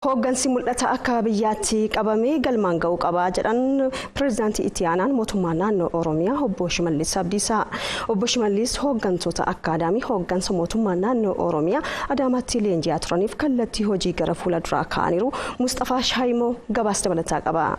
Hooggansi mul'ata akka biyyaatti qabamee galmaan ga'uu qaba jedhan pireezidaantii itti aanaan mootummaa naannoo Oromiyaa Obbo Shimallis Abdiisaa. Obbo Shimallis hooggantoota akkaadaamii hooggansa mootummaa naannoo Oromiyaa Adaamaatti leenji'aa turaniif kallattii hojii gara fuulduraa kaa'aniiru. Mustafaa Shaayimoo gabaasa dabalataa qaba.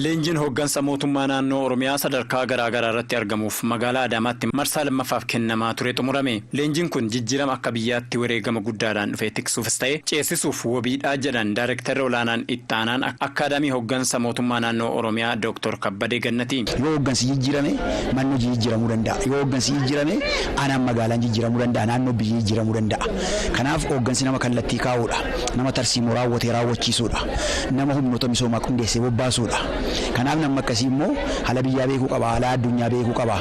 Leenjiin hooggansa mootummaa naannoo Oromiyaa sadarkaa garaagaraa irratti argamuuf magaalaa Adaamaatti marsaa lammaffaaf kennamaa ture xumurame. Leenjiin kun jijjiirama akka biyyaatti wareegama guddaadhaan dhufee tiksuufis ta'e ceesisuuf wabiidhaa jedhan Daayirektarri olaanaan itti aanaan akkaadaamii hooggansa mootummaa naannoo Oromiyaa Dr. Kabbadee Gannati. Yoo hooggansi jijjiirame manni jijjiiramuu danda'a. Yoo hooggansi jijjiirame aanaan magaalaan jijjiiramuu danda'a. Naannoo biyyi jijjiiramuu danda'a. Kanaaf hooggansi nama kallattii kaa'uudha. Nama tarsiimoo raawwatee raawwachiisuudha. Nama humnoota misoomaa qindeessee bobbaasuudha. Kanaaf namni akkasii immoo haala biyyaa beekuu qaba, haala addunyaa beekuu qaba,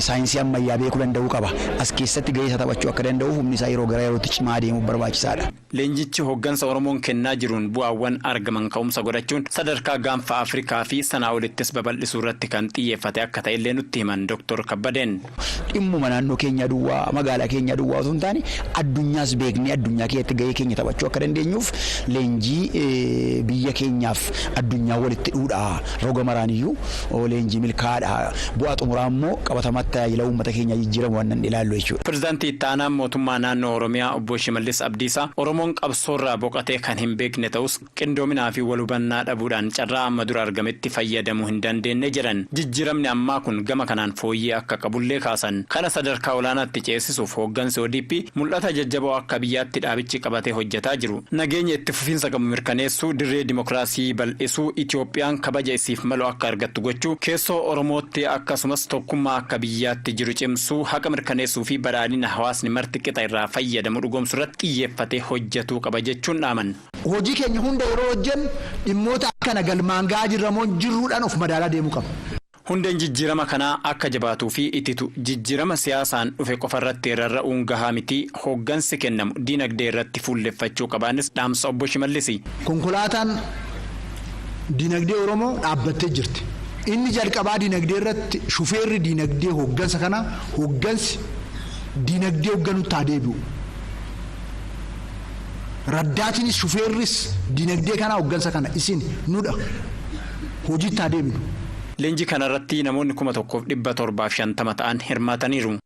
saayinsii ammayyaa beekuu danda'uu qaba. As keessatti gahee isaa taphachuu akka danda'u humni isaa yeroo gara yerootti cimaa deemuuf barbaachisaadha. Leenjichi hooggansa Oromoon kennaa jiruun bu'aawwan argaman ka'umsa godhachuun sadarkaa gaanfa Afrikaa fi sanaa olittis babal'isuu irratti kan xiyyeeffate akka ta'e illee nutti himan Dr. Kabbadeen. Dhimmuma naannoo keenya duwwaa, magaalaa keenya duwwaa osoo hin taane addunyaas beeknee addunyaa keessatti gahee keenya taphachuu akka dandeenyuuf leenjii biyya keenyaaf addunyaa walitti dhuudha. Roga maraaniyyuu leenjii milkaadha. Bu'aa xumuraa immoo qabatamatti tajaajila uummata keenya jijjiiramu waan ilaallu jechuudha. Pireezidaantii itti aanaan mootummaa naannoo Oromiyaa Obbo Shimallis Abdiisaa Oromoon qabsoorraa boqotee kan hin beekne ta'us qindoominaa fi wal hubannaa dhabuudhaan carraa amma dura argametti fayyadamuu hin dandeenye jedhan. Jijjiiramni ammaa kun gama kanaan fooyyee akka qabullee kaasan. Kana sadarkaa olaanaatti ceesisuuf hooggansi ODP mul'ata jajjaboo akka biyyaatti dhaabichi qabatee hojjetaa jiru. Nageenya itti fufiinsa qabu mirkaneessuu, dirree dimokiraasii bal'isuu, Itoophiyaan kabaja isiif malu akka argattu gochuu, keessoo Oromootti akkasumas tokkummaa akka biyyaatti jiru cimsuu, haqa mirkaneessuu fi badhaadhina hawaasni marti qixa irraa fayyadamu dhugoomsuu irratti xiyyeeffatee hojjetuu qaba jechuun dhaaman. Hojii keenya hunda yeroo hojjennu dhimmoota akkana galmaan ga'aa jirramoo jirruudhaan of madaalaa deemuu qaba. Hundeen jijjiirama kanaa akka jabaatuu fi ititu jijjiirama siyaasaan dhufe qofa irratti rarra'uun gahaa miti. Hooggansi kennamu diinagdee irratti fuulleffachuu qabaanis dhaamsa Obbo Shimallisi. Konkolaataan diinagdee Oromoo dhaabbattee jirti. Inni jalqabaa diinagdee irratti shufeerri diinagdee hooggansa kana hooggansi diinagdee hoogganutti haa deebi'u. Raddaatiinis shufeerris diinagdee kana hooggansa kana isin nudha hojiitti haa deebinu. Leenjii kanarratti namoonni 1750 ta'an hirmaataniiru.